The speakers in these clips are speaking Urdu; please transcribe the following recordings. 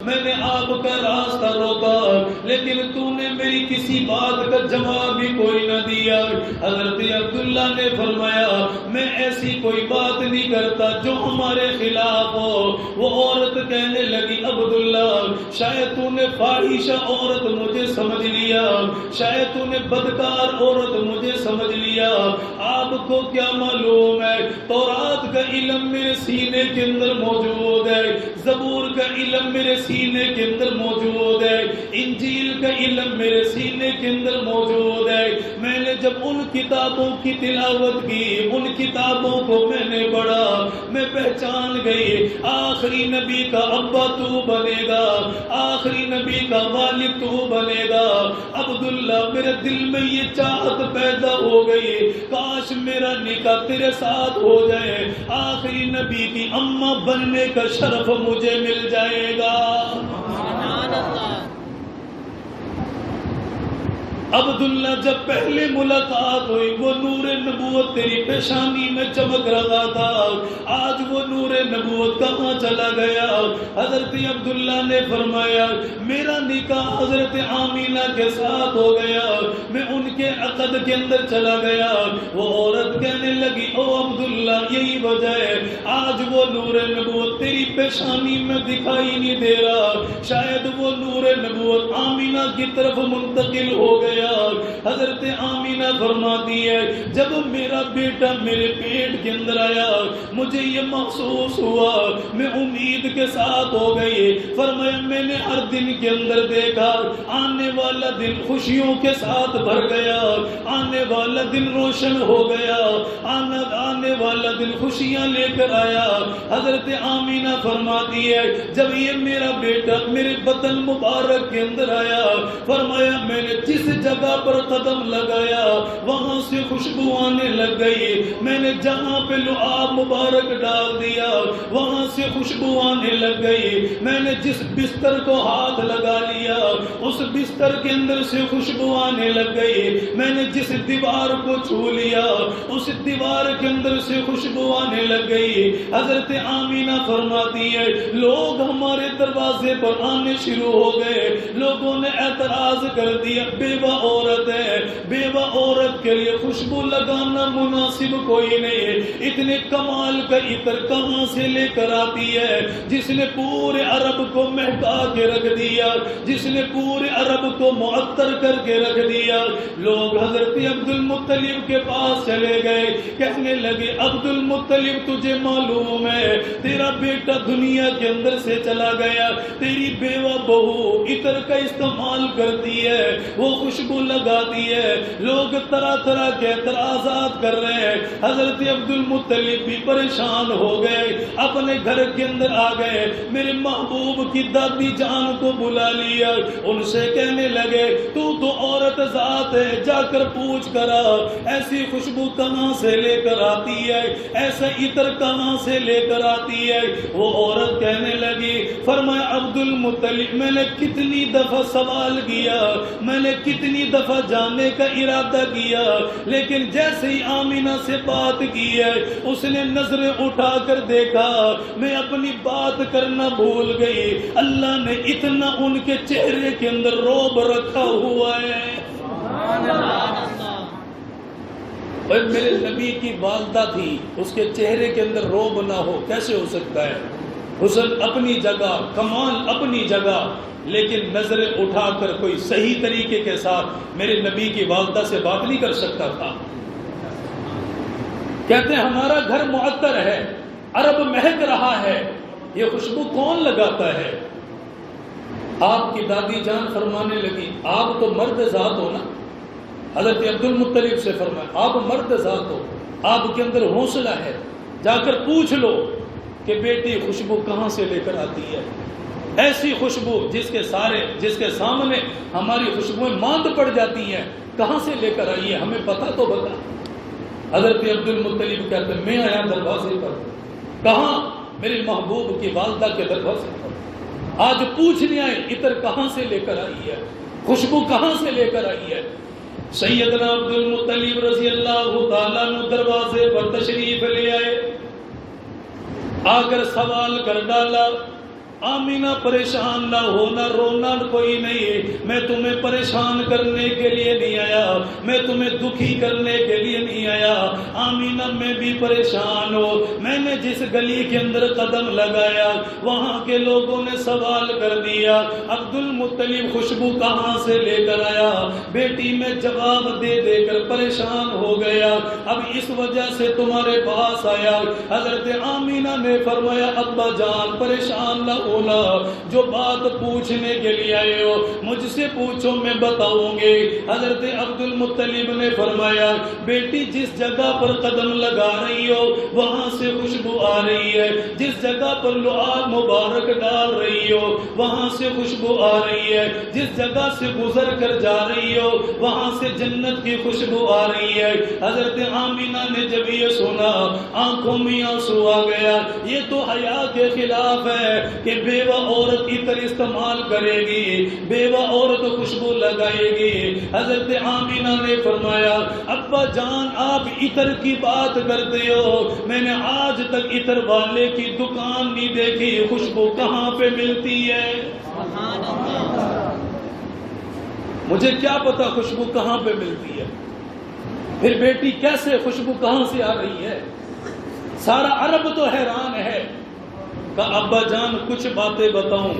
میں نے آپ کا راستہ روکا لیکن تو نے میری کسی بات کا جواب بھی کوئی نہ دیا۔ حضرت عبداللہ نے فرمایا میں ایسی کوئی بات نہیں کرتا جو ہمارے خلاف ہو۔ وہ عورت کہنے لگی عبداللہ شاید تو نے فاحشہ عورت مجھے سمجھ لیا، شاید تو نے بدکار عورت مجھے سمجھ لیا۔ آپ کو کیا معلوم ہے تورات کا علم میرے سینے کے اندر موجود ہے، زبور کا علم میرے سینے کے اندر موجود ہے، انجیل کا علم میرے سینے کے اندر موجود ہے۔ میں نے جب ان کتابوں کی تلاوت کی، ان کتابوں کو میں نے پڑھا، میں پہچان گئی آخری نبی کا ابا تو بنے گا، آخری نبی کا والد تو بنے گا۔ عبداللہ میرے دل میں یہ چاہت پیدا ہو گئی کاش میرا نکاح تیرے ساتھ ہو جائے، آخری نبی کی اماں بننے کا شرف مجھے مل جائے گا۔ عبداللہ جب پہلے ملاقات ہوئی وہ نور نبوت تیری پیشانی میں چمک رہا تھا، آج وہ نور نبوت کہاں چلا گیا؟ حضرت عبداللہ نے فرمایا میرا نکاح حضرت آمینہ کے ساتھ ہو گیا، میں ان کے عقد کے اندر چلا گیا۔ وہ عورت کہنے لگی او عبداللہ یہی وجہ ہے آج وہ نور نبوت تیری پیشانی میں دکھائی نہیں دے رہا، شاید وہ نور نبوت آمینہ کی طرف منتقل ہو گیا۔ حضرت آمینہ فرماتی ہے جب میرا بیٹا میرے پیٹ کے اندر آیا مجھے یہ محسوس ہوا میں امید کے ساتھ ہو گئی۔ فرمایا میں نے ہر دن کے اندر دیکھا آنے والا دن خوشیوں کے ساتھ بھر گیا، آنے والا دن روشن ہو گیا، آنے والا دن خوشیاں لے کر آیا۔ حضرت آمینہ فرماتی ہے جب یہ میرا بیٹا میرے بطن مبارک کے اندر آیا فرمایا میں نے جس جگہ پر قدم لگایا وہاں سے خوشبو آنے لگ گئی، میں نے جہاں پہ لعاب مبارک ڈال دیا وہاں سے خوشبو آنے لگ گئی، میں نے جس بستر کو ہاتھ لگا لیا اس بستر کے اندر سے خوشبو آنے لگ گئی، میں نے جس دیوار کو چھو لیا اس دیوار کے اندر سے خوشبو آنے لگ گئی۔ حضرت آمینہ فرماتی ہے لوگ ہمارے دروازے پر آنے شروع ہو گئے، لوگوں نے اعتراض کر دیا بیوہ عورت ہے، بیوہ عورت کے لیے خوشبو لگانا مناسب کوئی نہیں، اتنے کمال کا عطر کہاں سے لے کر آتی ہے جس نے پورے عرب کو مہکا کے رکھ دیا، جس نے پورے عرب کو معطر کر کے رکھ دیا۔ لوگ حضرت عبد المطلب کے پاس چلے گئے، کہنے لگے عبد المطلب تجھے معلوم ہے تیرا بیٹا دنیا کے اندر سے چلا گیا، تیری بیوہ بہو عطر کا استعمال کرتی ہے، وہ خوشبو لگاتی ہے، لوگ طرح طرح کے اعتراضات کر رہے ہیں۔ حضرت عبد المطلب بھی پریشان ہو گئے، اپنے گھر کے اندر آ گئے، میرے محبوب کی دادی جان کو بلا لیا، ان سے کہنے لگے تو عورت ذات ہے، جا کر پوچھ کرا ایسی خوشبو کہاں سے لے کر آتی ہے، ایسا عطر کہاں سے لے کر آتی ہے؟ وہ عورت کہنے لگی فرمایا عبد المطلب میں نے کتنی دفعہ سوال کیا، میں نے کتنی دفعہ جاننے کا ارادہ کیا، لیکن جیسے ہی آمینہ سے بات کی ہے اس نے نظریں اٹھا کر دیکھا، میں اپنی بات کرنا بھول گئی، اللہ نے اتنا ان کے چہرے کے اندر روب رکھا ہوا ہے۔ اور میرے نبی کی والدہ تھی، اس کے چہرے کے اندر روب نہ ہو کیسے ہو سکتا ہے؟ حسن اپنی جگہ، کمال اپنی جگہ، لیکن نظریں اٹھا کر کوئی صحیح طریقے کے ساتھ میرے نبی کی والدہ سے بات نہیں کر سکتا تھا۔ کہتے ہیں ہمارا گھر معطر ہے، عرب مہک رہا ہے، یہ خوشبو کون لگاتا ہے؟ آپ کی دادی جان فرمانے لگی آپ تو مرد ذات ہو نا، حضرت عبد المطلب سے فرمایا آپ مرد ذات ہو، آپ کے اندر حوصلہ ہے، جا کر پوچھ لو کہ بیٹی خوشبو کہاں سے لے کر آتی ہے، ایسی خوشبو جس کے سامنے ہماری خوشبوئیں ماند پڑ جاتی ہیں، کہاں سے لے کر آئی ہے ہمیں پتہ تو بتا۔ حضرت عبد المطلب کہتے ہیں میں آیا دروازے پر، کہاں؟ میرے محبوب کی والدہ کے دروازے پر، آج پوچھنے آئے عطر کہاں سے لے کر آئی ہے، خوشبو کہاں سے لے کر آئی ہے۔ سیدنا عبد المطلب رضی اللہ تعالیٰ عنہ دروازے پر تشریف لے آئے، آ کر سوال کر ڈالا آمینہ پریشان نہ ہونا، رونا کوئی نہیں، میں تمہیں پریشان کرنے کے لیے نہیں آیا، میں تمہیں دکھی کرنے کے لیے نہیں آیا۔ آمینہ میں بھی پریشان ہوں، میں نے جس گلی کے اندر قدم لگایا وہاں کے لوگوں نے سوال کر دیا عبد المطلب خوشبو کہاں سے لے کر آیا؟ بیٹی میں جواب دے دے کر پریشان ہو گیا، اب اس وجہ سے تمہارے پاس آیا۔ حضرت آمینہ نے فرمایا ابا جان پریشان نہ ہونا، جو بات پوچھنے کے لیے آئے ہو مجھ سے پوچھو میں بتاؤں گے۔ حضرت عبد المطلب نے فرمایا بیٹی جس جگہ پر قدم لگا رہی ہو وہاں سے خوشبو آ رہی ہے، جس جگہ پر لعاب مبارک ڈال رہی ہو وہاں سے خوشبو آ رہی ہے، جس جگہ سے گزر کر جا رہی ہو وہاں سے جنت کی خوشبو آ رہی ہے۔ حضرت آمینہ نے جب یہ سنا آنکھوں میں آنسو آ گیا۔ یہ تو حیا کے خلاف ہے کہ بیوہ عورت عطر استعمال کرے گی، بیوہ عورت خوشبو لگائے گی۔ حضرت آمینہ نے فرمایا ابا جان آپ عطر کی بات کرتے ہو، میں نے آج تک عطر والے کی دکان نہیں دیکھی، خوشبو کہاں پہ ملتی ہے؟ مجھے کیا پتا خوشبو کہاں پہ ملتی ہے؟ پھر بیٹی کیسے خوشبو کہاں سے آ رہی ہے؟ سارا عرب تو حیران ہے۔ کہا ابا جان کچھ باتیں بتاؤں،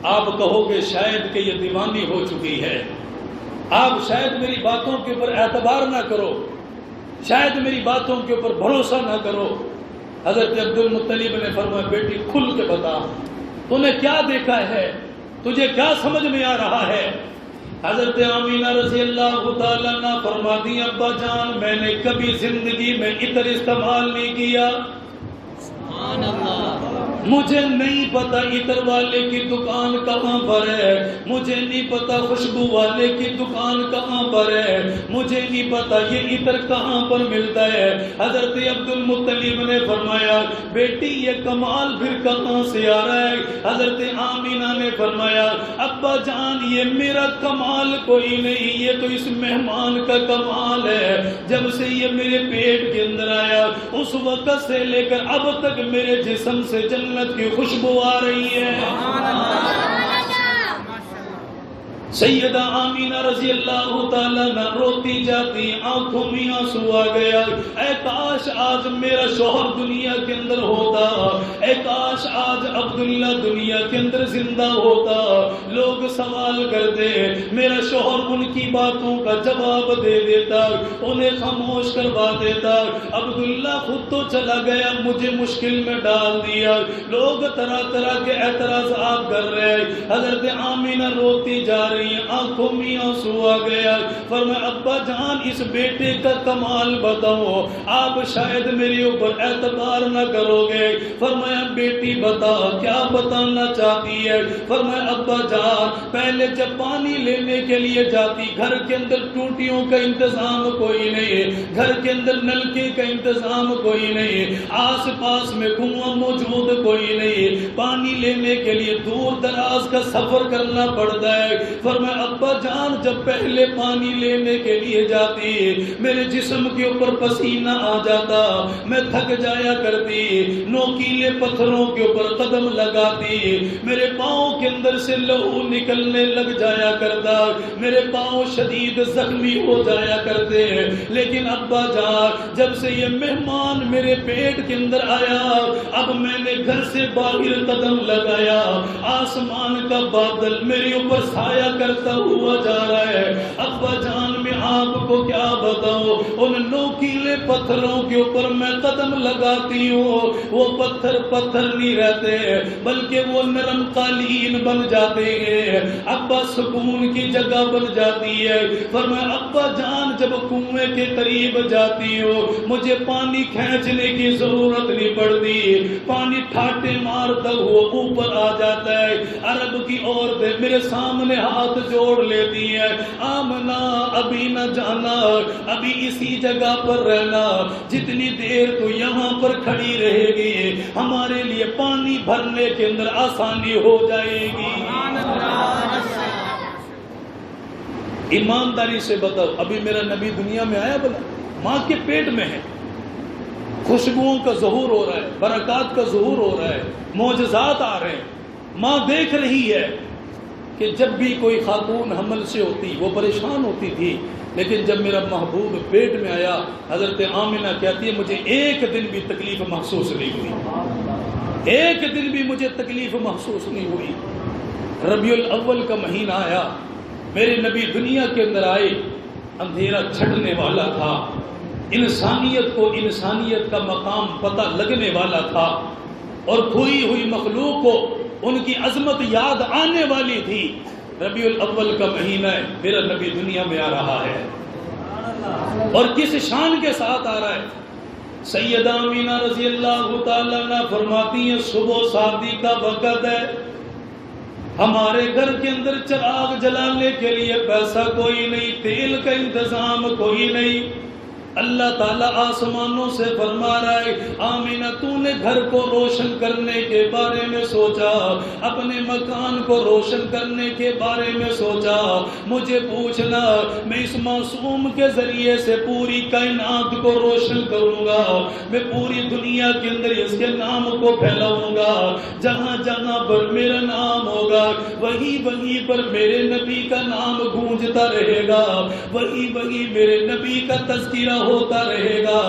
آپ کہو گے شاید کہ یہ دیوانی ہو چکی ہے، آپ شاید میری باتوں کے اوپر اعتبار نہ کرو، شاید میری باتوں کے اوپر بھروسہ نہ کرو۔ حضرت عبد المطلب نے فرمایا بیٹی کھل کے بتا، تو نے کیا دیکھا ہے، تجھے کیا سمجھ میں آ رہا ہے؟ حضرت آمینہ رضی اللہ تعالیٰ عنہ فرماتی ابا جان میں نے کبھی زندگی میں عطر استعمال نہیں کیا، سبحان اللہ، مجھے نہیں پتا عطر والے کی دکان کہاں پر ہے، مجھے نہیں پتا خوشبو والے کی دکان کہاں پر ہے، مجھے نہیں پتا یہ عطر کہاں پر ملتا ہے۔ حضرت عبد المطلب نے فرمایا بیٹی یہ کمال پھر کہاں سے آ رہا ہے؟ حضرت آمینہ نے فرمایا ابا جان یہ میرا کمال کوئی نہیں، یہ تو اس مہمان کا کمال ہے۔ جب سے یہ میرے پیٹ کے اندر آیا اس وقت سے لے کر اب تک میرے جسم سے جنت کی خوشبو آ رہی ہے۔ سیدہ آمینہ رضی اللہ تعالیٰ نہ روتی جاتی، آنکھوں میں آنسو آ گیا، اے کاش آج میرا شوہر دنیا کے اندر ہوتا، اے کاش آج عبداللہ دنیا کے اندر زندہ ہوتا، لوگ سوال کرتے میرا شوہر ان کی باتوں کا جواب دے دیتا، انہیں خاموش کروا دیتا، عبداللہ خود تو چلا گیا مجھے مشکل میں ڈال دیا، لوگ طرح طرح کے اعتراضات کر رہے۔ حضرت آمینہ روتی جا رہی، آنکھوں میں آنسو آ گیا، فرمایا ابا جان اس بیٹے کا کمال بتاؤ، آپ شاید میرے اوپر اعتبار نہ کرو گے۔ فرمایا بیٹی بتا کیا بتانا چاہتی ہے؟ فرمایا ابا جان پہلے جب پانی لینے کے لیے جاتی گھر کے اندر ٹوٹیوں کا انتظام کوئی نہیں، گھر کے اندر نلکے کا انتظام کوئی نہیں، آس پاس میں کنواں موجود کوئی نہیں، پانی لینے کے لیے دور دراز کا سفر کرنا پڑتا ہے۔ فرمایا ابا جان جب پہلے پانی لینے کے لیے جاتی میرے جسم کے اوپر پسینہ آ جاتا، میں تھک جایا کرتی، نوکیلے پتھروں کے اوپر قدم لگاتی، میرے پاؤں کے اندر سے لہو نکلنے لگ جایا کرتا، میرے پاؤں شدید زخمی ہو جایا کرتے۔ لیکن ابا جان جب سے یہ مہمان میرے پیٹ کے اندر آیا اب میں نے گھر سے باہر قدم لگایا، آسمان کا بادل میرے اوپر سایہ کرتا ہوا جا رہا ہے۔ ابا جان میں آپ کو کیا بتاؤں، ان نوکیلے پتھروں کے اوپر میں قدم لگاتی ہوں، وہ پتھر پتھر نہیں رہتے بلکہ وہ نرم قالین بن جاتے ہیں، ابا سکون کی جگہ بن جاتی ہے۔ فرمایا ابا جان جب کنویں کے قریب جاتی ہو مجھے پانی کھینچنے کی ضرورت نہیں پڑتی، پانی ٹھاٹے مارتا ہوا اوپر آ جاتا ہے۔ عرب کی عورتیں میرے سامنے ہاتھ جوڑ لیتی ہے، آمنہ ابھی نہ جانا، ابھی اسی جگہ پر رہنا، جتنی دیر تو یہاں پر کھڑی رہے گی ہمارے لیے پانی بھرنے کے اندر آسانی ہو جائے گی۔ ایمانداری سے بتاؤ ابھی میرا نبی دنیا میں آیا بلا؟ ماں کے پیٹ میں ہے، خوشبوؤں کا ظہور ہو رہا ہے، برکات کا ظہور ہو رہا ہے، معجزات آ رہے ہیں، ماں دیکھ رہی ہے کہ جب بھی کوئی خاتون حمل سے ہوتی وہ پریشان ہوتی تھی، لیکن جب میرا محبوب پیٹ میں آیا، حضرت آمنہ کہتی ہے مجھے ایک دن بھی تکلیف محسوس نہیں ہوئی، ایک دن بھی مجھے تکلیف محسوس نہیں ہوئی۔ ربیع الاول کا مہینہ آیا، میرے نبی دنیا کے اندر آئے، اندھیرا چھٹنے والا تھا، انسانیت کو انسانیت کا مقام پتہ لگنے والا تھا، اور کھوئی ہوئی مخلوق کو ان کی عظمت یاد آنے والی تھی۔ ربیع الاول کا مہینہ ہے، میرا نبی دنیا میں آ رہا ہے، اور کس شان کے ساتھ آ رہا ہے؟ سیدہ آمینہ رضی اللہ تعالیٰ عنہ فرماتی ہیں صبح شادی کا وقت ہے، ہمارے گھر کے اندر چراغ جلانے کے لیے پیسہ کوئی نہیں، تیل کا انتظام کوئی نہیں۔ اللہ تعالیٰ آسمانوں سے فرما رہا ہے آمینہ تو نے گھر کو روشن کرنے کے بارے میں سوچا، اپنے مکان کو روشن کرنے کے بارے میں سوچا، مجھے پوچھنا میں اس معصوم کے ذریعے سے پوری کائنات کو روشن کروں گا، میں پوری دنیا کے اندر اس کے نام کو پھیلاؤں گا، جہاں جہاں پر میرا نام ہوگا وہی پر میرے نبی کا نام گونجتا رہے گا، وہی میرے نبی کا تذکرہ ہوتا رہے گا۔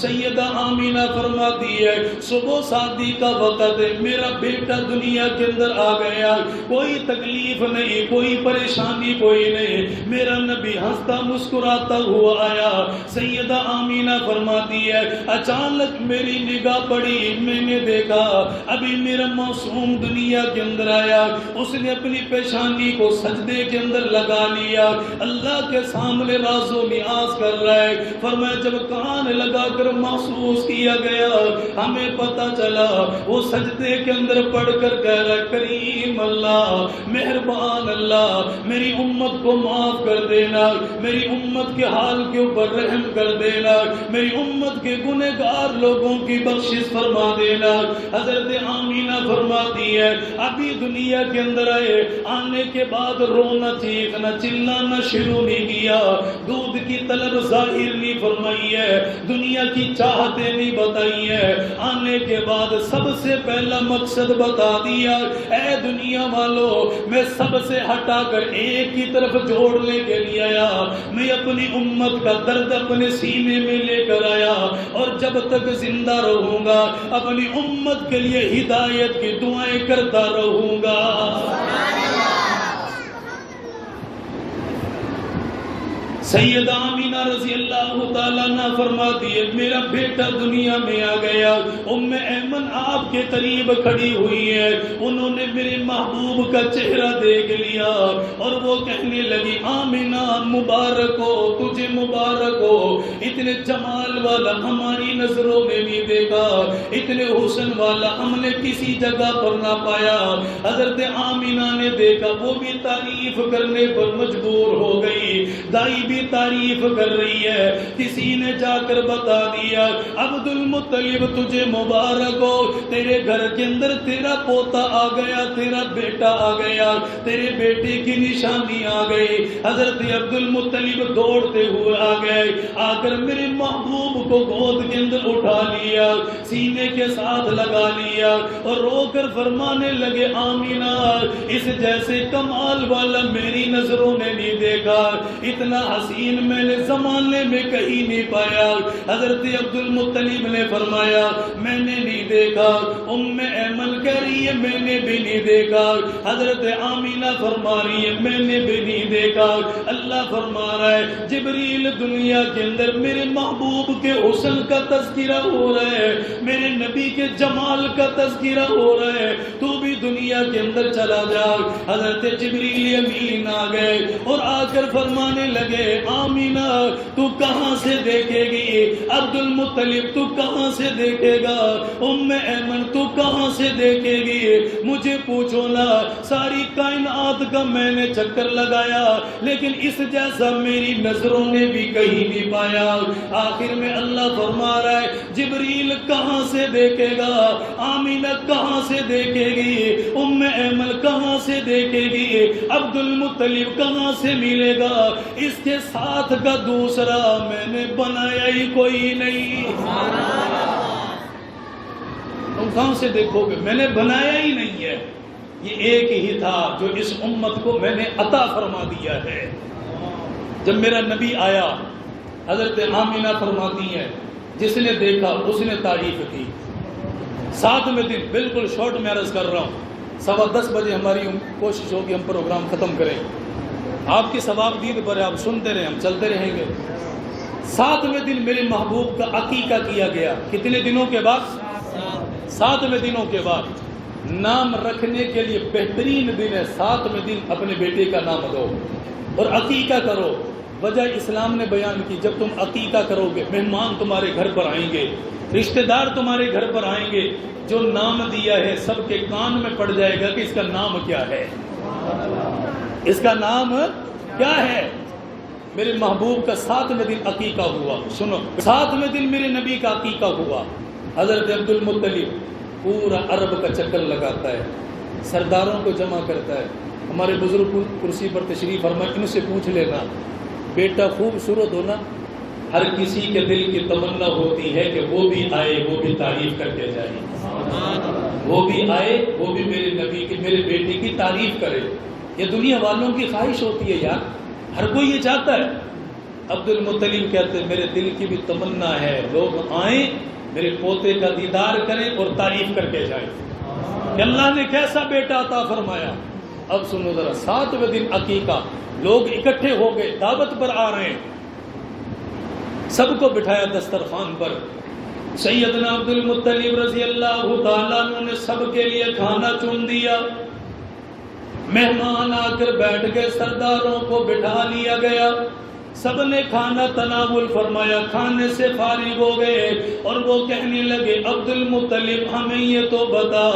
سیدہ آمینہ فرماتی ہے صبح شادی کا وقت ہے، میرا بیٹا دنیا کے اندر آ گیا، کوئی تکلیف نہیں، کوئی پریشانی کوئی نہیں، میرا نبی ہنستا مسکراتا ہوا آیا۔ سیدہ آمینہ فرماتی ہے اچانک میری نگاہ پڑی، میں نے دیکھا ابھی میرا معصوم دنیا کے اندر آیا، اس نے اپنی پیشانی کو سجدے کے اندر لگا لیا، اللہ کے سامنے راز و نیاز کر رہا ہے۔ فرمایا جب کان لگا کر محسوس کیا گیا، ہمیں پتا چلا وہ سجدے کے اندر پڑھ کر کہہ رہا کریم اللہ، مہربان اللہ، میری امت کو معاف کر دینا، میری امت کے حال کے اوپر رحم کر دینا، میری امت کے گنہگار لوگوں کی بخشش فرما دینا۔ حضرت آمینہ فرماتی ہے ابھی دنیا کے اندر آنے کے بعد رونا چیخنا چلانا شروع نہیں کیا، دودھ کی طلب ظاہر نہیں فرمائی ہے، دنیا کی چاہتیں نہیں بتائی ہے، آنے کے بعد سب سے پہلا مقصد بتا دیا اے دنیا والو میں سب سے ہٹا کر ایک کی طرف جوڑنے کے لیے آیا، میں اپنی امت کا درد اپنے سینے میں لے کر آیا، اور جب تک زندہ رہوں گا اپنی امت کے لیے ہدایت کی دعائیں کرتا رہوں گا۔ سیدہ آمینہ رضی اللہ تعالیٰ عنہ فرماتی ہے میرا بیٹا دنیا میں آ گیا، ام ایمن آپ کے قریب کھڑی ہوئی ہے، انہوں نے میرے محبوب کا چہرہ دیکھ لیا اور وہ کہنے لگی آمینہ مبارک ہو تجھے، مبارک ہو، اتنے جمال والا ہماری نظروں میں نہیں دیکھا، اتنے حسن والا ہم نے کسی جگہ پر نہ پایا۔ حضرت آمینہ نے دیکھا، وہ بھی تعریف کرنے پر مجبور ہو گئی، دائی بھی تعریف کر رہی ہے، کسی نے جا کر بتا دیا عبد المطلب تجھے مبارک ہو، تیرے گھر کے اندر تیرا پوتا آ گیا، تیرا بیٹا آ گیا، تیرے بیٹے کی نشانی آ گئی۔ حضرت عبد المطلب دوڑتے ہوئے آ گئے، آ کر میرے محبوب کو گود کے اندر اٹھا لیا، سینے کے ساتھ لگا لیا اور رو کر فرمانے لگے آمینہ اس جیسے کمال والا میری نظروں نے نہیں دیکھا، اتنا حسین میں نے زمانے میں کہیں نہیں پایا۔ حضرت عبد المطلب نے فرمایا میں نے نہیں دیکھا، ام ایمن کہہ رہی ہے میں نے بھی نہیں دیکھا، حضرت آمینہ فرما رہی ہے میں نے بھی نہیں دیکھا۔ اللہ فرما رہا ہے جبریل دنیا کے اندر میرے محبوب کے حسن کا تذکرہ ہو رہا ہے، میرے نبی کے جمال کا تذکرہ ہو رہا ہے، تو بھی دنیا کے اندر چلا جا۔ حضرت جبریل امین آ گئے اور آ کر فرمانے لگے آمینہ تو کہاں سے دیکھے گی، عبد المطلب تو کہاں سے دیکھے گا، ام ایمن تو کہاں سے دیکھے گی، مجھے پوچھو نا، ساری کائنات کا میں نے چکر لگایا لیکن اس جیسا میری نظروں نے بھی کہیں نہیں پایا۔ آخر میں اللہ فرما رہا ہے جبریل کہاں سے دیکھے گا، آمینہ کہاں سے دیکھے گی، ام ایمن کہاں سے دیکھے گی، عبد المطلب کہاں سے ملے گا، اس کے ساتھ کا دوسرا میں نے بنایا ہی کوئی نہیں۔ تم کہاں سے دیکھو گے، میں نے بنایا ہی نہیں ہے۔ یہ ایک ہی تھا جو اس امت کو میں نے عطا فرما دیا ہے۔ جب میرا نبی آیا، حضرت آمینہ فرماتی ہیں جس نے دیکھا اس نے تعریف کی۔ 7ویں دن، بالکل شارٹ میں عرض کر رہا ہوں، 10:15 بجے ہماری کوشش ہوگی ہم پروگرام ختم کریں، آپ کی ثواب دید پر آپ سنتے رہیں، ہم چلتے رہیں گے۔ 7ویں دن میرے محبوب کا عقیقہ کیا گیا۔ کتنے دنوں کے بعد؟ 7ویں دنوں کے بعد۔ نام رکھنے کے لیے بہترین دن ہے 7ویں دن، اپنے بیٹے کا نام دو اور عقیقہ کرو۔ وجہ اسلام نے بیان کی، جب تم عقیقہ کرو گے مہمان تمہارے گھر پر آئیں گے، رشتہ دار تمہارے گھر پر آئیں گے، جو نام دیا ہے سب کے کان میں پڑ جائے گا کہ اس کا نام کیا ہے، اس کا نام کیا ہے۔ میرے محبوب کا 7ویں دن عقیقہ ہوا۔ سنو، 7ویں دن میرے نبی کا عقیقہ ہوا۔ حضرت عبد المطلب پورا عرب کا چکر لگاتا ہے، سرداروں کو جمع کرتا ہے۔ ہمارے بزرگ کرسی پر تشریف فرمائے، ان سے پوچھ لینا بیٹا خوبصورت ہونا، ہر کسی کے دل کی تمنا ہوتی ہے کہ وہ بھی آئے، وہ بھی تعریف کر کے جائے، وہ بھی آئے، وہ بھی میرے نبی کی، میرے بیٹے کی تعریف کرے۔ یہ دنیا والوں کی خواہش ہوتی ہے یار، ہر کوئی یہ چاہتا ہے۔ عبد المطلب کہتے ہیں میرے دل کی بھی تمنا ہے لوگ آئیں، میرے پوتے کا دیدار کریں اور تعریف کر کے جائیں کہ اللہ نے کیسا بیٹا عطا فرمایا۔ اب سنو ذرا، 7ویں دن عقیقہ، لوگ اکٹھے ہو گئے، دعوت پر آ رہے ہیں، سب کو بٹھایا دسترخوان پر۔ سیدنا عبد المطلب رضی اللہ تعالیٰ عنہ نے سب کے لیے کھانا چن دیا۔ مہمان آ کر بیٹھ گئے، سرداروں کو بٹھا لیا گیا، سب نے کھانا تناول فرمایا، کھانے سے فارغ ہو گئے اور وہ کہنے لگے عبد المطلب ہمیں یہ تو بتا،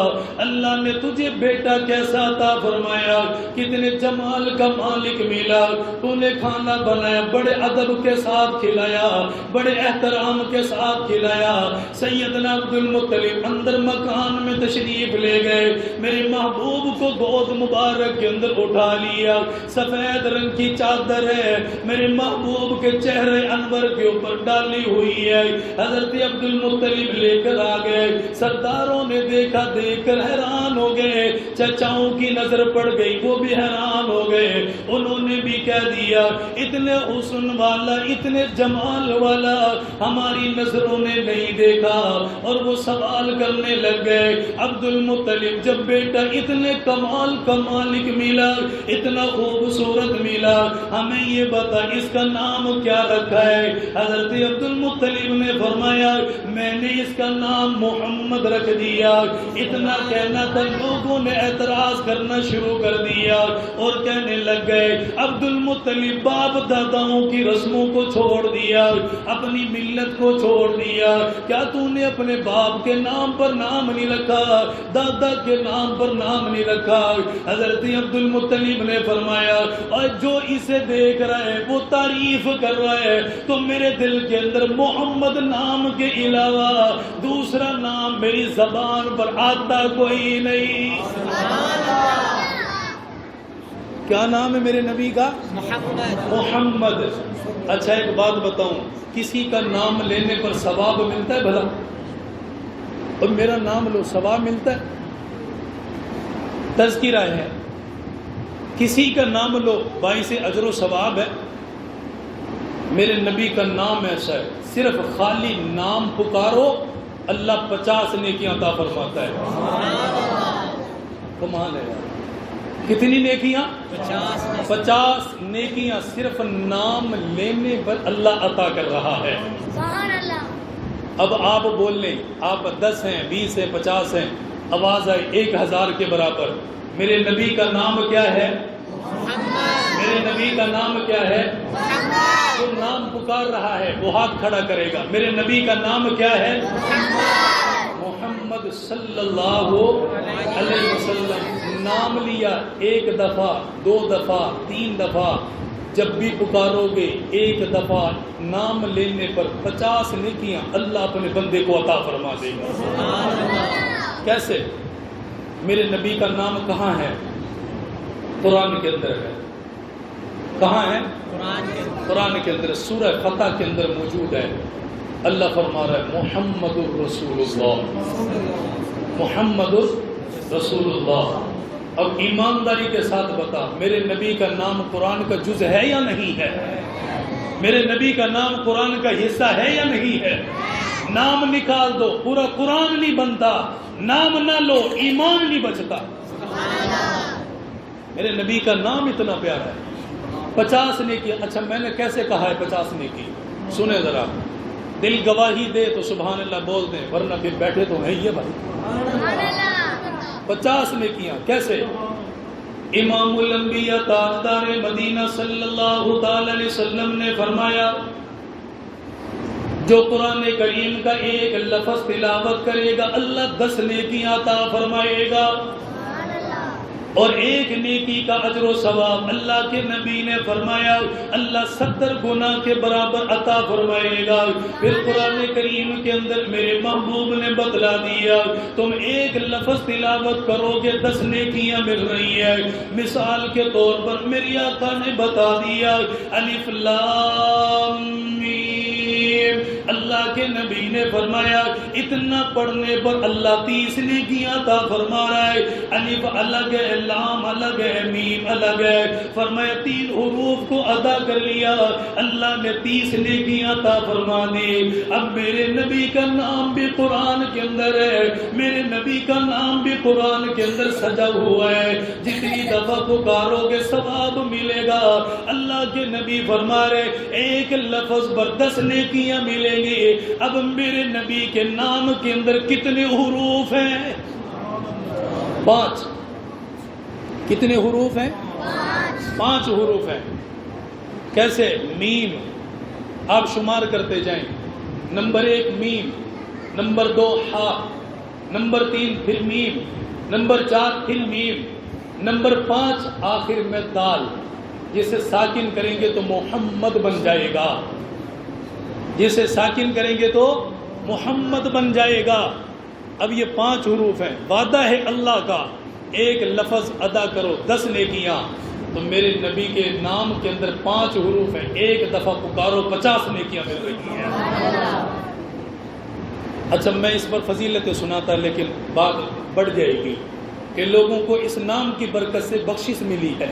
اللہ نے تجھے بیٹا کیسا عطا فرمایا، کتنے جمال کا مالک ملا، تو نے کھانا بنایا، بڑے ادب کے ساتھ کھلایا، بڑے احترام کے ساتھ کھلایا۔ سیدنا عبد المطلب اندر مکان میں تشریف لے گئے، میرے محبوب کو گود مبارک کے اندر اٹھا لیا، سفید رنگ کی چادر ہے میرے محبوب کے چہرے انور کے اوپر ڈالی ہوئی ہے، حضرت عبد المطلب لے کر آ گئے۔ سرداروں نے دیکھا، دیکھ کر حیران ہو گئے، چچاؤں کی نظر پڑ گئی، وہ بھی حیران ہو گئے، انہوں نے بھی کہہ دیا اتنے حسن والا، اتنے جمال والا ہماری نظروں نے نہیں دیکھا، اور وہ سوال کرنے لگ گئے عبد المطلب جب بیٹا اتنے کمال کا مالک ملا، اتنا خوبصورت ملا، ہمیں یہ بتا اس کا نام کیا رکھا ہے؟ حضرت عبد المطلب نے فرمایا میں نے اس کا نام محمد رکھ دیا۔ اتنا کہنا تھا، لوگوں نے اعتراض کرنا شروع کر دیا اور کہنے لگ گئے عبد المطلب باپ داداؤں کی رسموں کو چھوڑ دیا، اپنی ملت کو چھوڑ دیا، کیا تو نے اپنے باپ کے نام پر نام نہیں رکھا، دادا کے نام پر نام نہیں رکھا؟ حضرت عبد المطلب نے فرمایا اور جو اسے دیکھ رہا ہے وہ تعریف کر رہا ہے، تو میرے دل کے اندر محمد نام کے علاوہ دوسرا نام میری زبان پر آتا کوئی نہیں۔ کیا نام ہے میرے نبی کا؟ محمد۔ اچھا ایک بات بتاؤں، کسی کا نام لینے پر ثواب ملتا ہے بھلا؟ اور میرا نام لو ثواب ملتا ہے؟ تذکرہ ہے، کسی کا نام لو باعث اجر و ثواب ہے۔ میرے نبی کا نام ایسا ہے، صرف خالی نام پکارو اللہ 50 نیکیاں عطا فرماتا ہے۔ کمال ہے یار، کتنی نیکیاں؟ 50 نیکیاں صرف نام لینے پر اللہ عطا کر رہا ہے۔ اب آپ بول لیں، آپ 10 ہیں، 20 ہیں، 50 ہیں، آواز آئی 1000 کے برابر، میرے نبی کا نام کیا ہے؟ میرے نبی کا نام کیا ہے؟ جو نام پکار رہا ہے وہ ہاتھ کھڑا کرے گا، میرے نبی کا نام کیا ہے؟ محمد صلی اللہ علیہ وسلم۔ نام لیا 1 دفعہ، 2 دفعہ، 3 دفعہ، جب بھی پکارو گے 1 دفعہ نام لینے پر 50 نیکیاں اللہ اپنے بندے کو عطا فرما دے گا۔ کیسے؟ میرے نبی کا نام کہاں ہے؟ قرآن کے اندر ہے۔ کہاں ہے؟ قرآن کے اندر، سورہ فتح کے اندر موجود ہے۔ اللہ فرما رہا ہے محمد الرسول اللہ، محمد الرسول اللہ۔ اب ایمانداری کے ساتھ بتا، میرے نبی کا نام قرآن کا جز ہے یا نہیں ہے؟ میرے نبی کا نام قرآن کا حصہ ہے یا نہیں ہے؟ نام نکال دو، پورا قرآن نہیں بنتا، نام نہ لو ایمان نہیں بچتا۔ میرے نبی کا نام اتنا پیارا ہے۔ 50 نیکی، اچھا میں نے کیسے کہا ہے 50 نیکی؟ سنیں ذرا، دل گواہی دے تو سبحان اللہ بول دیں، ورنہ پھر بیٹھے تو ہیں یہ بھائی۔ 50 نیکیاں کیسے؟ امام الانبیاء تاجدار مدینہ صلی اللہ تعالی علیہ وسلم نے فرمایا، جو قرآن کریم کا ایک لفظ تلاوت کرے گا اللہ 10 نیکیاں عطا فرمائے گا، اور ایک نیکی کا اجر و ثواب اللہ کے نبی نے فرمایا اللہ 70 گناہ کے برابر عطا فرمائے گا۔ پھر قرآن کریم کے اندر میرے محبوب نے بتلا دیا، تم ایک لفظ تلاوت کرو گے 10 نیکیاں مل رہی ہے۔ مثال کے طور پر میری آقا نے بتا دیا الف لام میم، اللہ کے نبی نے فرمایا اتنا پڑھنے پر اللہ 30 نیکیاں عطا فرما رہا ہے۔ الف الگ ہے، لام الگ ہے، میم الگ ہے، فرمایا 3 حروف کو ادا کر لیا اللہ نے 30 نیکیاں عطا فرما دی۔ اب میرے نبی کا نام بھی قرآن کے اندر ہے، میرے نبی کا نام بھی قرآن کے اندر سجا ہوا ہے، جتنی دفعہ پکارو گے ثواب ملے گا۔ اللہ کے نبی فرما رہے ایک لفظ پر 10 نیکیاں ملیں گی۔ اب میرے نبی کے نام کے اندر کتنے حروف ہیں؟ 5۔ کتنے حروف ہیں؟ 5 حروف ہیں۔ کیسے؟ میم، آپ شمار کرتے جائیں، نمبر 1 میم، نمبر 2 ہا، نمبر 3 پھر میم، نمبر 4 پھر میم، نمبر 5 آخر میں دال، جسے ساکن کریں گے تو محمد بن جائے گا، جسے ساکن کریں گے تو محمد بن جائے گا۔ اب یہ 5 حروف ہیں، وعدہ ہے اللہ کا ایک لفظ ادا کرو 10 نیکیاں، تو میرے نبی کے نام کے اندر 5 حروف ہیں، ایک دفعہ پکارو 50 نیکیاں مل رہی ہیں۔ اچھا میں اس پر فضیلتیں سناتا لیکن بات بڑھ جائے گی کہ لوگوں کو اس نام کی برکت سے بخشش ملی ہے،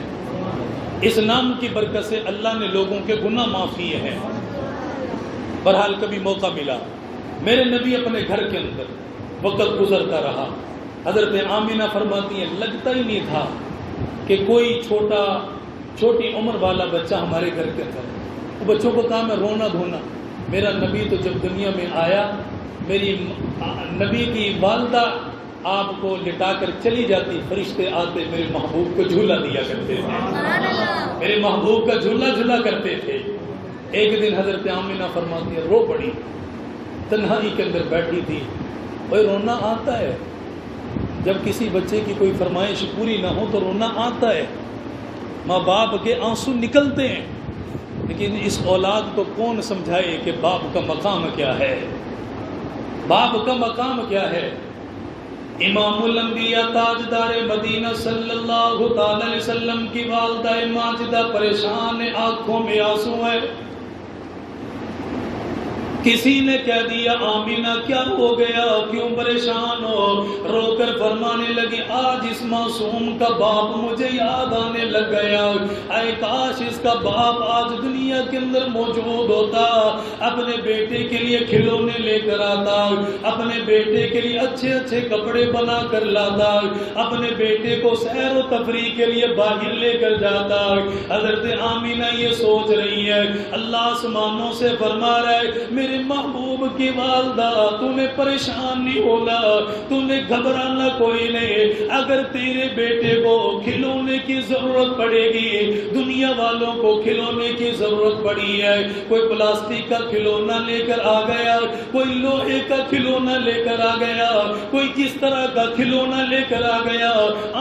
اس نام کی برکت سے اللہ نے لوگوں کے گناہ معاف کیے ہیں۔ بہرحال کبھی موقع ملا، میرے نبی اپنے گھر کے اندر وقت گزرتا رہا، حضرت آمینہ فرماتی ہیں لگتا ہی نہیں تھا کہ کوئی چھوٹی عمر والا بچہ ہمارے گھر کے اندر، وہ بچوں کو کام ہے رونا دھونا۔ میرا نبی تو جب دنیا میں آیا، میری نبی کی والدہ آپ کو لٹا کر چلی جاتی، فرشتے آتے میرے محبوب کو جھولا دیا کرتے تھے، میرے محبوب کا جھولا جھولا کرتے تھے۔ ایک دن حضرت آمینہ فرماتی ہے رو پڑی، تنہائی کے اندر بیٹھی تھی۔ بھائی رونا آتا ہے، جب کسی بچے کی کوئی فرمائش پوری نہ ہو تو رونا آتا ہے، ماں باپ کے آنسو نکلتے ہیں، لیکن اس اولاد کو کون سمجھائے کہ باپ کا مقام کیا ہے، باپ کا مقام کیا ہے۔ امام الانبیاء تاجدار مدینہ صلی اللہ تعالی علیہ وسلم کی والدہ ماجدہ پریشان ہے، آنکھوں میں آنسو ہے۔ کسی نے کہہ دیا آمینہ کیا ہو گیا، کیوں پریشان ہو؟ رو کر فرمانے لگی آج اس معصوم کا باپ مجھے یاد آنے لگ گیا، اے کاش اس کا باپ آج دنیا کے اندر موجود ہوتا، اپنے بیٹے کے لیے کھلونے لے کر آتا، اپنے بیٹے کے لیے اچھے اچھے کپڑے بنا کر لاتا، اپنے بیٹے کو سیر و تفریح کے لیے باہر لے کر جاتا۔ حضرت آمینہ یہ سوچ رہی ہے، اللہ آسمانوں سے فرما رہا ہے میرے محبوب کی والدہ تو نے پریشان نہیں ہونا، تو نے گھبرانا کوئی نہیں، اگر تیرے بیٹے کو کھلونے کی ضرورت پڑے گی، دنیا والوں کو کھلونے کی ضرورت پڑی ہے، کوئی پلاسٹک کا کھلونا لے کر آ گیا، کوئی لوہے کا کھلونا لے کر آ گیا، کوئی کس طرح کا کھلونا لے کر آ گیا،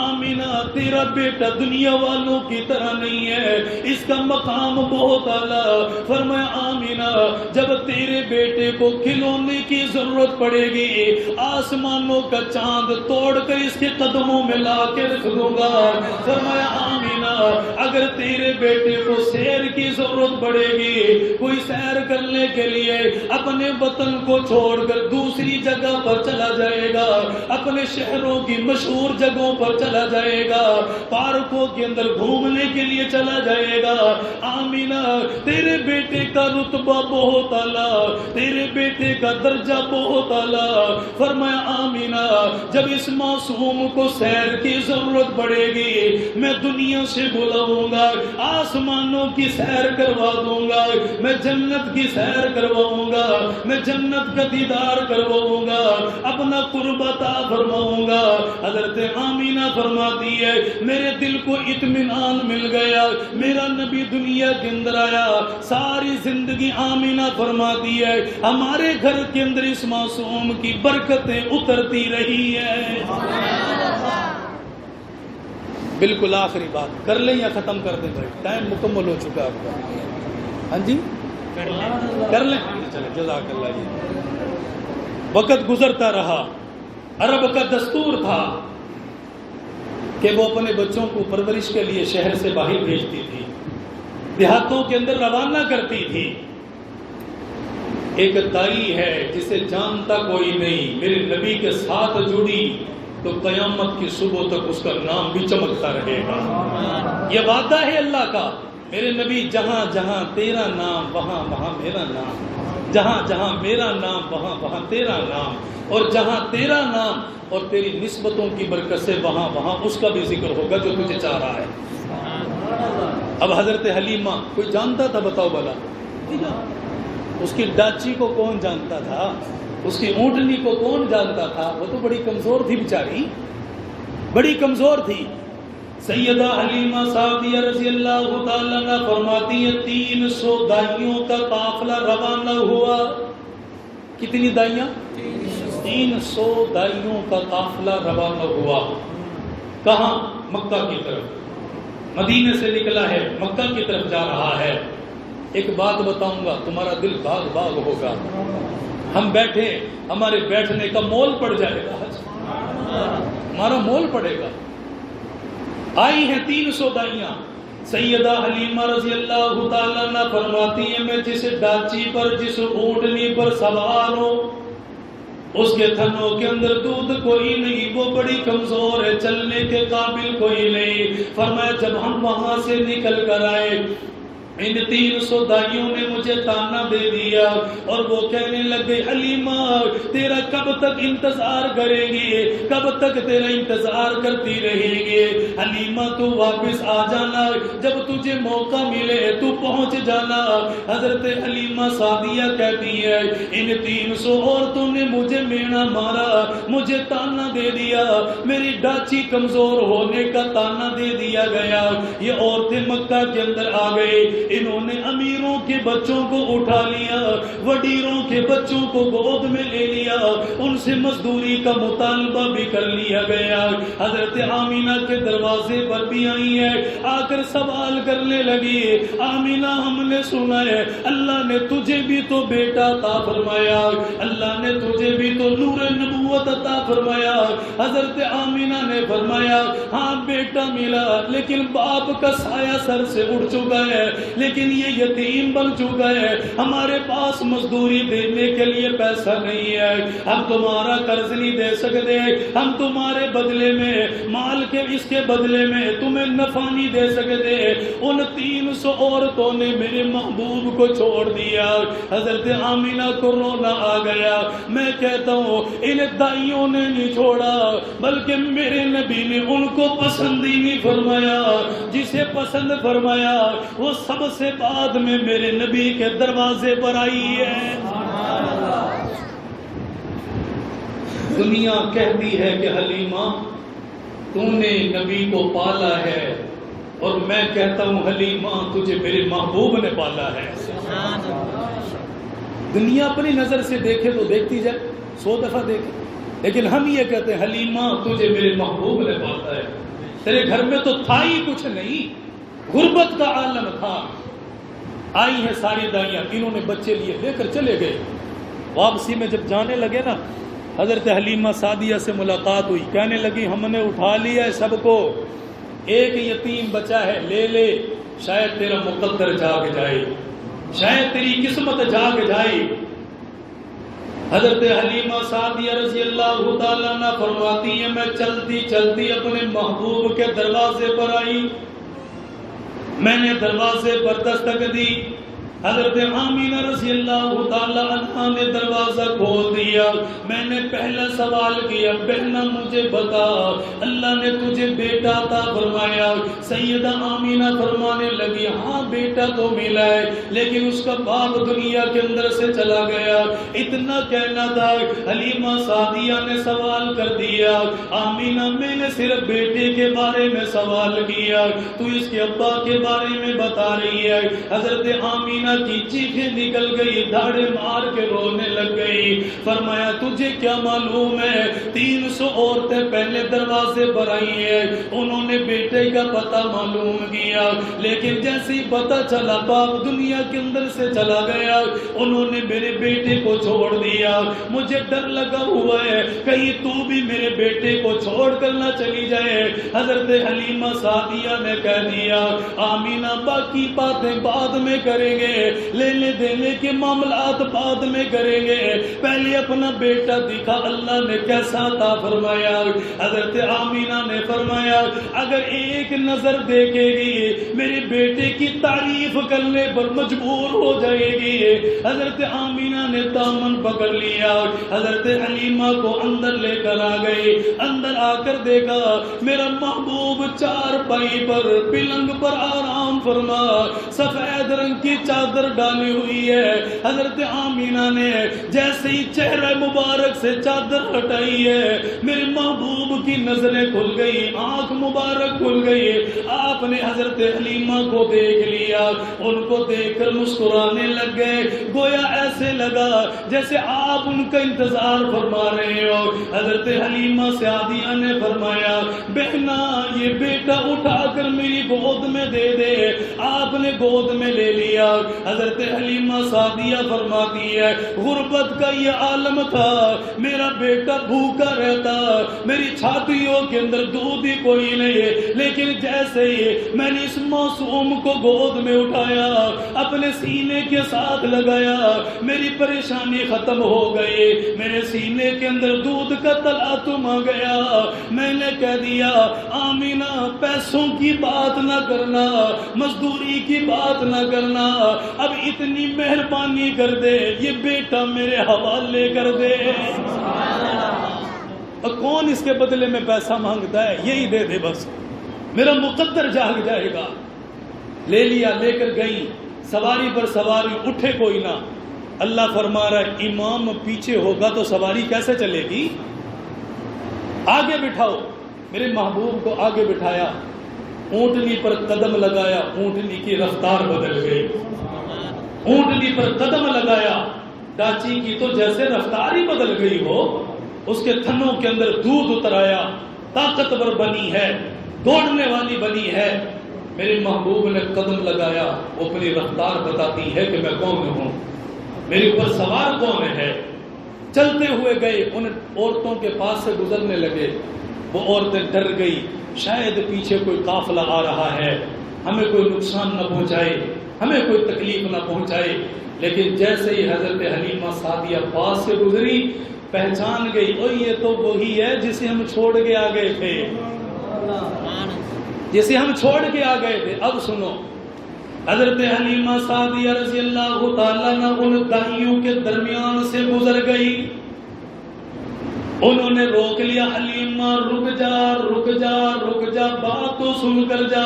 آمینہ تیرا بیٹا دنیا والوں کی طرح نہیں ہے، اس کا مقام بہت اعلیٰ۔ فرمایا آمینہ جب تیرے بیٹے کو کھلونے کی ضرورت پڑے گی، آسمانوں کا چاند توڑ کر اس کے قدموں میں لا کے رکھ دوں گا۔ فرمایا آمینہ اگر تیرے بیٹے کو سیر کی ضرورت پڑے گی، کوئی سیر کرنے کے لیے اپنے وطن کو چھوڑ کر دوسری جگہ پر چلا جائے گا، اپنے شہروں کی مشہور جگہوں پر چلا جائے گا، پارکوں کے اندر گھومنے کے لیے چلا جائے گا۔ آمینہ تیرے بیٹے کا رتبہ بہت اعلیٰ، تیرے بیٹے کا درجہ بہت اعلیٰ۔ فرمایا آمینہ جب اس معصوم کو سیر کی ضرورت پڑے گی میں دنیا سے بلاؤں گا، آسمانوں کی سیر کروا دوں گا، میں جنت کی سیر کرواؤں گا، میں جنت کا دیدار کرواؤں گا، اپنا قرب عطا فرماؤں گا۔ حضرت آمینہ فرماتی ہے میرے دل کو اطمینان مل گیا، میرا نبی دنیا کے اندر آیا، ساری زندگی آمینہ فرماتی ہے ہمارے گھر کے اندر اس معصوم کی برکتیں اترتی رہی ہے۔ بالکل آخری بات کر لیں یا ختم کر دیں بھائی؟ ٹائم مکمل ہو چکا آپ کا۔ ہاں جی کر لیں، چلیں جزاک اللہ جی۔ وقت گزرتا رہا، عرب کا دستور تھا کہ وہ اپنے بچوں کو پرورش کے لیے شہر سے باہر بھیجتی تھی، دیہاتوں کے اندر روانہ کرتی تھی۔ ایک دائی ہے جسے جانتا کوئی نہیں، میرے نبی کے ساتھ جڑی تو قیامت کی صبح تک اس کا نام بھی چمکتا رہے گا۔ یہ وعدہ ہے اللہ کا، میرے نبی جہاں جہاں تیرا نام وہاں وہاں میرا نام، جہاں جہاں میرا نام وہاں وہاں تیرا نام، اور جہاں تیرا نام اور تیری نسبتوں کی برکت سے وہاں وہاں اس کا بھی ذکر ہوگا جو تجھے چاہ رہا ہے۔ اب حضرت حلیمہ کوئی جانتا تھا؟ بتاؤ بلا، اس کی ڈاچی کو کون جانتا تھا؟ اس کی اونٹنی کو کون جانتا تھا؟ وہ تو بڑی کمزور تھی بیچاری، بڑی کمزور تھی۔ سیدہ حلیمہ سعدیہ رضی اللہ تعالیٰ عنہ فرماتی ہیں 300 دائیوں کا قافلہ روانہ ہوا۔ کتنی دائیاں؟ 300 دائیوں کا قافلہ روانہ ہوا۔ کہاں؟ مکہ کی طرف، مدینے سے نکلا ہے، مکہ کی طرف جا رہا ہے۔ ایک بات بتاؤں گا تمہارا دل باغ باغ ہوگا، ہم بیٹھے ہمارے بیٹھنے کا مول پڑ جائے گا، ہمارا مول پڑے گا۔ آئی ہیں 300 دائیاں، سیدہ حلیمہ رضی اللہ تعالیٰ عنہ فرماتی ہیں میں جس ڈاچی پر جس اونٹنی پر سوار ہوں اس کے تھنوں کے اندر دودھ کوئی نہیں، وہ بڑی کمزور ہے، چلنے کے قابل کوئی نہیں۔ فرمایا جب ہم وہاں سے نکل کر آئے ان 300 دائیوں نے مجھے تانا دے دیا اور وہ کہنے لگے حلیمہ تیرا کب تک انتظار کریں گے، کب تک تیرا انتظار کرتی رہیں گے، حلیمہ تو واپس آ جانا، جب تجھے موقع ملے تو پہنچ جانا۔ حضرت حلیمہ سعدیہ کہتی ہے ان 300 عورتوں نے مجھے مینا مارا، مجھے تانا دے دیا، میری ڈاچی کمزور ہونے کا تانا دے دیا گیا۔ یہ عورتیں مکہ کے اندر آ گئے، انہوں نے امیروں کے بچوں کو اٹھا لیا، وڈیروں کے بچوں کو گود میں لے لیا، ان سے مزدوری کا مطالبہ بھی کر لیا گیا۔ حضرت آمینہ کے دروازے پر بھی آئی ہے، آ کر سوال کرنے لگی آمینہ ہم نے سنا ہے اللہ نے تجھے بھی تو بیٹا عطا فرمایا، اللہ نے تجھے بھی تو نور نبوت عطا فرمایا۔ حضرت آمینہ نے فرمایا ہاں بیٹا ملا لیکن باپ کا سایہ سر سے اڑ چکا ہے، لیکن یہ یتیم بن چکا ہے، ہمارے پاس مزدوری دینے کے لیے پیسہ نہیں ہے، ہم تمہارا قرض نہیں دے سکتے، ہم تمہارے بدلے میں مال کے اس کے بدلے میں تمہیں نفع نہیں دے سکتے۔ ان 300 عورتوں نے میرے محبوب کو چھوڑ دیا۔ حضرت آمینہ کو رونا آ گیا۔ میں کہتا ہوں ان دائیوں نے نہیں چھوڑا بلکہ میرے نبی نے ان کو پسند ہی نہیں فرمایا، جسے پسند فرمایا وہ سب سے بعد میں میرے نبی کے دروازے پر آئی ہے۔ دنیا کہتی ہے کہ حلیمہ تو نے نبی کو پالا ہے، اور میں کہتا ہوں حلیمہ تجھے میرے محبوب نے پالا ہے۔ دنیا اپنی نظر سے دیکھے تو دیکھتی جائے، 100 دفعہ دیکھے، لیکن ہم یہ کہتے ہیں حلیمہ تجھے میرے محبوب نے پالا ہے۔ تیرے گھر میں تو تھا ہی کچھ نہیں، غربت کا عالم تھا۔ آئی ہیں ساری دائیاں، انہوں نے بچے لیے لے کر چلے گئے۔ واپسی میں جب جانے لگے نا حضرت حلیمہ سعدیہ سے ملاقات ہوئی، کہنے لگی ہم نے اٹھا لیا ہے سب کو، ایک یتیم بچا ہے لے لے، شاید تیرا مقدر جاگ جائے، شاید تیری قسمت جاگ جائے۔ حضرت حلیمہ سعدیہ رضی اللہ تعالیٰ عنہ فرماتی ہیں میں چلتی چلتی اپنے محبوب کے دروازے پر آئی، میں نے دروازے پر دستک دی، حضرت آمینہ رضی اللہ تعالیٰ عنہ نے دروازہ کھول دیا۔ میں نے پہلا سوال کیا، بہنا مجھے بتا اللہ نے تجھے بیٹا عطا فرمایا؟ سیدہ آمینہ فرمانے لگی ہاں بیٹا تو ملا ہے، لیکن اس کا باپ دنیا کے اندر سے چلا گیا۔ اتنا کہنا تھا، حلیمہ سعدیہ نے سوال کر دیا، آمینہ میں نے صرف بیٹے کے بارے میں سوال کیا، تو اس کے ابا کے بارے میں بتا رہی ہے۔ حضرت آمینہ کی چیخیں نکل گئی، دھاڑے مار کے رونے لگ گئی۔ فرمایا تجھے کیا معلوم ہے 300 عورتیں پہلے دروازے پر آئی ہیں، انہوں نے بیٹے کا پتہ معلوم کیا، لیکن جیسے ہی پتہ چلا باپ دنیا کے اندر سے چلا گیا، انہوں نے میرے بیٹے کو چھوڑ دیا۔ مجھے ڈر لگا ہوا ہے کہیں تو بھی میرے بیٹے کو چھوڑ کر نہ چلی جائے۔ حضرت حلیمہ سعدیہ نے کہہ دیا آمینہ باقی باتیں بعد میں کریں گے، لینے دینے کے معاملات بعد میں کریں گے، پہلے اپنا بیٹا دکھا اللہ نے کیسا عطا فرمایا۔ حضرت آمینہ نے فرمایا اگر ایک نظر دیکھے گی میرے بیٹے کی تعریف کرنے پر مجبور ہو جائے گی۔ حضرت آمینہ نے دامن پکڑ لیا، حضرت حلیمہ کو اندر لے کر آ گئی۔ اندر آ کر دیکھا میرا محبوب چارپائی پر پلنگ پر آرام فرما، سفید رنگ کی چادر ڈالی ہوئی ہے۔ حضرت آمینہ نے جیسے ہی چہرہ مبارک سے چادر ہٹائی ہے، میرے محبوب کی نظریں کھل گئی، آنکھ مبارک کھل گئی۔ آپ نے حضرت حلیمہ کو دیکھ لیا، ان کو دیکھ کر مسکرانے لگ گئے، گویا ایسے لگا جیسے آپ ان کا انتظار فرما رہے ہو۔ حضرت حلیمہ سعدیہ نے فرمایا بہنا یہ بیٹا اٹھا کر میری گود میں دے دے۔ آپ نے گود میں لے لیا۔ حضرت حلیمہ سعدیہ فرماتی ہے غربت کا یہ عالم تھا، میرا بیٹا بھوکا رہتا، میری چھاتیوں کے اندر دودھ ہی کوئی نہیں، لیکن جیسے ہی میں نے اس معصوم کو گود میں اٹھایا، اپنے سینے کے ساتھ لگایا، میری پریشانی ختم ہو گئی، میرے سینے کے اندر دودھ کا تلاطم آ گیا۔ میں نے کہہ دیا آمینہ پیسوں کی بات نہ کرنا، مزدوری کی بات نہ کرنا، اب اتنی مہربانی کر دے یہ بیٹا میرے حوالے کر دے۔ اور کون اس کے بدلے میں پیسہ مانگتا ہے؟ یہی دے دے بس، میرا مقدر جاگ جائے گا۔ لے لیا، لے کر گئی، سواری پر سواری، اٹھے کوئی نہ۔ اللہ فرما رہا ہے امام پیچھے ہوگا تو سواری کیسے چلے گی؟ آگے بٹھاؤ۔ میرے محبوب کو آگے بٹھایا، اونٹنی پر قدم لگایا، اونٹنی کی رفتار بدل گئی۔ اونٹنی پر قدم لگایا، ڈاچی کی تو جیسے رفتار ہی بدل گئی ہو، اس کے تھنوں کے اندر دودھ اتر آیا، طاقتور بنی ہے، دوڑنے والی بنی ہے۔ میرے محبوب نے قدم لگایا، وہ اپنی رفتار بتاتی ہے کہ میں کون ہوں، میرے اوپر سوار کون ہے۔ چلتے ہوئے گئے، ان عورتوں کے پاس سے گزرنے لگے، وہ عورتیں ڈر گئی، شاید پیچھے کوئی قافلہ آ رہا ہے، ہمیں کوئی نقصان نہ پہنچائے، ہمیں کوئی تکلیف نہ پہنچائے۔ لیکن جیسے ہی حضرت حلیمہ سعدیہ پاس سے گزری، پہچان گئی او یہ تو وہی ہے جسے ہم چھوڑ کے آ گئے تھے، جسے ہم چھوڑ کے آ گئے تھے۔ اب سنو، حضرت حلیمہ سعدیہ رضی اللہ تعالیٰ عنہ ان دائیوں کے درمیان سے گزر گئی، انہوں نے روک لیا، حلیمہ رک جا رک جا رک جا، بات تو سن کر جا،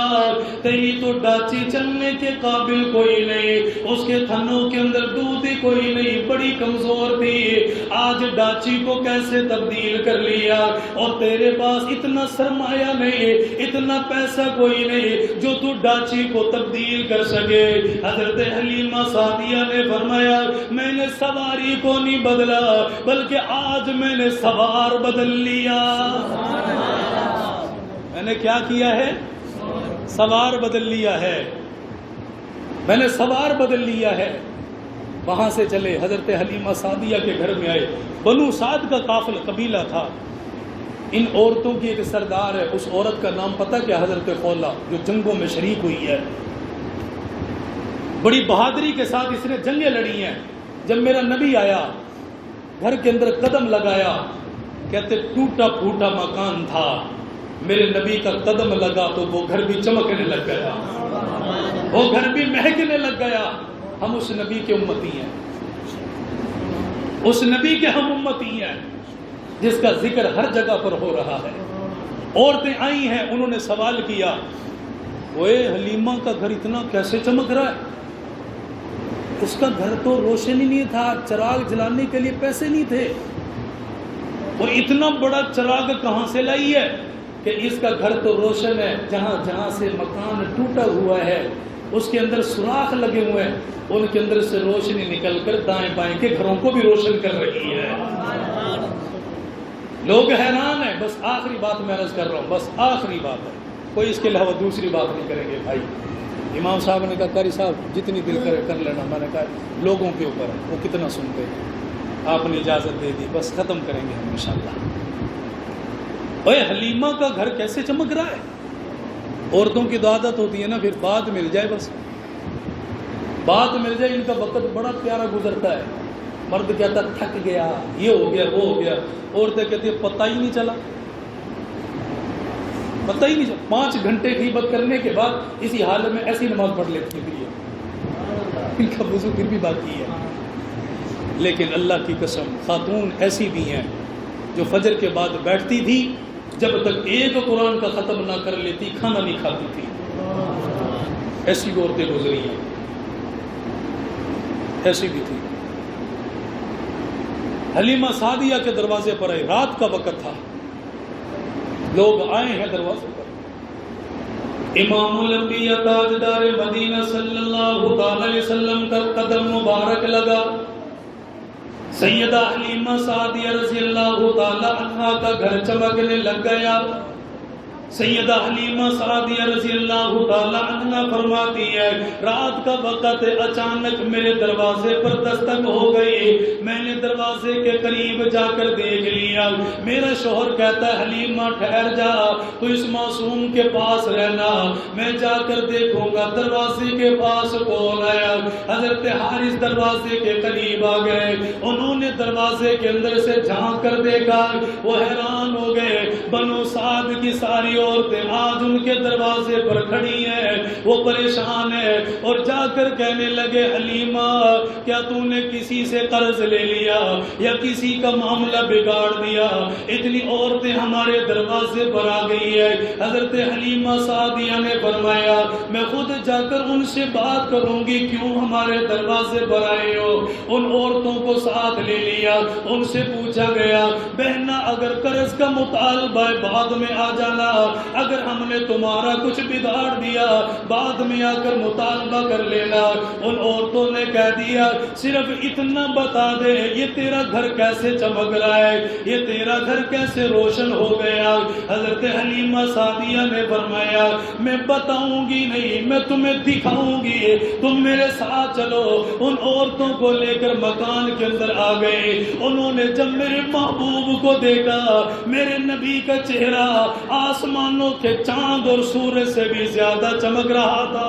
تیری تو ڈاچی چلنے کے قابل کوئی نہیں، اس کے تھنوں کے اندر دودھ ہی کوئی نہیں، بڑی کمزور تھی، آج ڈاچی کو کیسے تبدیل کر لیا، اور تیرے پاس اتنا سرمایہ نہیں، اتنا پیسہ کوئی نہیں جو تو ڈاچی کو تبدیل کر سکے۔ حضرت حلیمہ سعدیہ نے فرمایا میں نے سواری کو نہیں بدلا، بلکہ آج میں نے سوار بدل لیا۔ میں نے کیا کیا ہے؟ سوار بدل لیا ہے، میں نے سوار بدل لیا ہے۔ وہاں سے چلے، حضرت حلیمہ سعدیہ کے گھر میں آئے، بنو سعد کا قافلہ قبیلہ تھا، ان عورتوں کی ایک سردار ہے، اس عورت کا نام پتہ کیا؟ حضرت خولہ، جو جنگوں میں شریک ہوئی ہے۔ بڑی بہادری کے ساتھ اس نے جنگیں لڑی ہیں. جب میرا نبی آیا گھر کے اندر قدم لگایا، کہتے ٹوٹا پھوٹا مکان تھا، میرے نبی کا قدم لگا تو وہ گھر بھی چمکنے لگ گیا، وہ گھر بھی مہکنے لگ گیا. ہم اس نبی کے امتی ہیں، اس نبی کے ہم امتی ہیں جس کا ذکر ہر جگہ پر ہو رہا ہے. عورتیں آئی ہیں، انہوں نے سوال کیا، وہ حلیمہ کا گھر اتنا کیسے چمک رہا ہے؟ اس کا گھر تو روشن ہی نہیں تھا، چراغ جلانے کے لیے پیسے نہیں تھے، اور اتنا بڑا چراغ کہاں سے لائی ہے؟ کہ اس کا گھر تو روشن ہے، جہاں جہاں سے مکان ٹوٹا ہوا ہے اس کے اندر سوراخ لگے ہوئے ہیں، ان کے اندر سے روشنی نکل کر دائیں بائیں کے گھروں کو بھی روشن کر رہی ہے. لوگ حیران ہیں. بس آخری بات میں عرض کر رہا ہوں، بس آخری بات ہے، کوئی اس کے علاوہ دوسری بات نہیں کریں گے. بھائی امام صاحب نے کہا قاری صاحب جتنی دل کرے کر لینا. میں نے کہا لوگوں کے اوپر ہے وہ کتنا سنتے ہیں. آپ نے اجازت دے دی، بس ختم کریں گے ہم انشاءاللہ. اوے حلیمہ کا گھر کیسے چمک رہا ہے؟ عورتوں کی تو عادت ہوتی ہے نا، پھر بات مل جائے، بس بات مل جائے. ان کا وقت بڑا پیارا گزرتا ہے. مرد کہتا تھک گیا، یہ ہو گیا وہ ہو گیا، عورتیں کہتی ہیں پتہ ہی نہیں چلا، پتہ ہی نہیں چلا. 5 گھنٹے غیبت کرنے کے بعد اسی حال میں ایسی نماز پڑھ لیتی ہے، ان کا وضو پھر بھی باقی ہے. لیکن اللہ کی قسم خاتون ایسی بھی ہیں جو فجر کے بعد بیٹھتی تھی، جب تک ایک قرآن کا ختم نہ کر لیتی کھانا نہیں کھاتی تھی. ایسی بھی عورتیں گزری ہیں، ایسی بھی تھی. حلیمہ سعدیہ کے دروازے پر آئی، رات کا وقت تھا، لوگ آئے ہیں دروازے پر. امام الانبیاء تاجدار مدینہ صلی اللہ تعالی علیہ وسلم کا قدم مبارک لگا. سیدہ حلیمہ سعدیہ رضی اللہ تعالی عنہا کا گھر چمکنے لگ گیا. سیدہ حلیمہ سعدیہ رضی اللہ تعالی عنہا فرماتی ہے رات کا وقت اچانک میرے دروازے پر دستک ہو گئی. میں نے دروازے کے قریب جا کر دیکھ لیا. میرا شوہر کہتا ہے حلیمہ ٹھہر جا، تو اس معصوم کے پاس رہنا، میں جا کر دیکھوں گا دروازے کے پاس کون آیا. حضرت حارث دروازے کے قریب آ گئے. انہوں نے دروازے کے اندر سے جھانک کر دیکھا، وہ حیران ہو گئے. بنو سعد کی ساری عورتیں آج ان کے دروازے پر کھڑی ہیں، وہ پریشان ہیں، اور جا کر کہنے لگے حلیمہ کیا تو نے کسی سے قرض لے لیا یا کسی کا معاملہ بگاڑ دیا؟ اتنی عورتیں ہمارے دروازے پر آ گئی ہے. حضرت حلیمہ سعدیہ نے فرمایا میں خود جا کر ان سے بات کروں گی، کیوں ہمارے دروازے پر آئے ہو؟ ان عورتوں کو ساتھ لے لیا. ان سے پوچھا گیا بہنا اگر قرض کا مطالبہ بعد میں آ جانا، اگر ہم نے تمہارا کچھ بگاڑ دیا بعد میں آ کر مطالبہ کر لینا. ان عورتوں نے کہہ دیا صرف اتنا بتا دے یہ تیرا گھر کیسے چمک رہا ہے، یہ تیرا گھر کیسے روشن ہو گیا؟ حضرت حلیمہ سعدیہ نے فرمایا میں بتاؤں گی نہیں، میں تمہیں دکھاؤں گی، تم میرے ساتھ چلو. ان عورتوں کو لے کر مکان کے اندر آ گئے. انہوں نے جب میرے محبوب کو دیکھا، میرے نبی کا چہرہ آسمانوں کے چاند اور سورج سے بھی زیادہ چمک رہا تھا،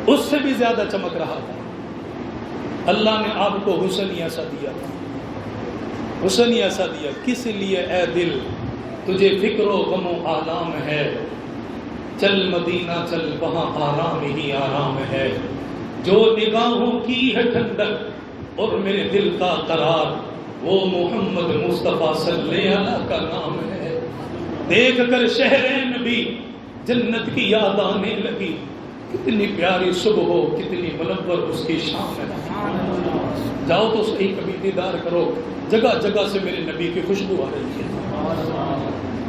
اس سے بھی زیادہ چمک رہا تھا. اللہ نے آپ کو حسن ایسا دیا تھا، حسن ایسا دیا. کس لیے اے دل تجھے فکر و غم و آلام ہے؟ چل مدینہ چل وہاں آرام ہی آرام ہے. جو نگاہوں کی ہے ٹھنڈک اور میرے دل کا قرار، وہ محمد مصطفیٰ صلی اللہ کا نام ہے. دیکھ کر شہر نبی جنت کی یاد آنے لگی. کتنی پیاری صبح ہو، کتنی منور اس کی شام ہے. جاؤ تو صحیح کبھی دیدار کرو، جگہ جگہ سے میرے نبی کی خوشبو آ رہی ہے.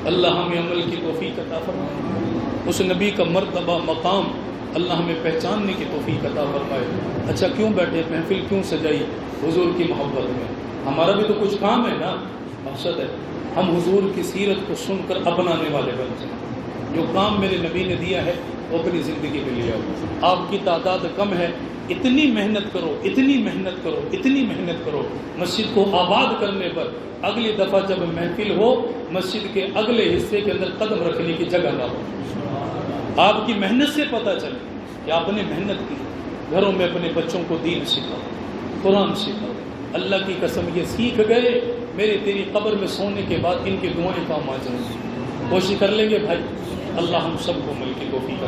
اللہ ہمیں عمل کی توفیق عطا فرمائے. اس نبی کا مرتبہ مقام اللہ ہمیں پہچاننے کی توفیق عطا فرمائے. اچھا کیوں بیٹھے، محفل کیوں سجائی؟ حضور کی محبت میں. ہمارا بھی تو کچھ کام ہے نا، مقصد ہے ہم حضور کی سیرت کو سن کر اپنانے والے بن جائیں. جو کام میرے نبی نے دیا ہے وہ اپنی زندگی میں لے آؤ. آپ کی تعداد کم ہے، اتنی محنت کرو، اتنی محنت کرو، اتنی محنت کرو. مسجد کو آباد کرنے پر اگلی دفعہ جب محفل ہو مسجد کے اگلے حصے کے اندر قدم رکھنے کی جگہ نہ ہو. آپ کی محنت سے پتہ چلے کہ آپ نے محنت کی، گھروں میں اپنے بچوں کو دین سکھاؤ، قرآن سکھاؤ، اللہ کی قسم یہ سیکھ گئے، میرے تیری قبر میں سونے کے بعد ان کی دعائیں کام آ جائیں گی۔ کوشش کر لیں گے بھائی، اللہ ہم سب کو مل کے توفیق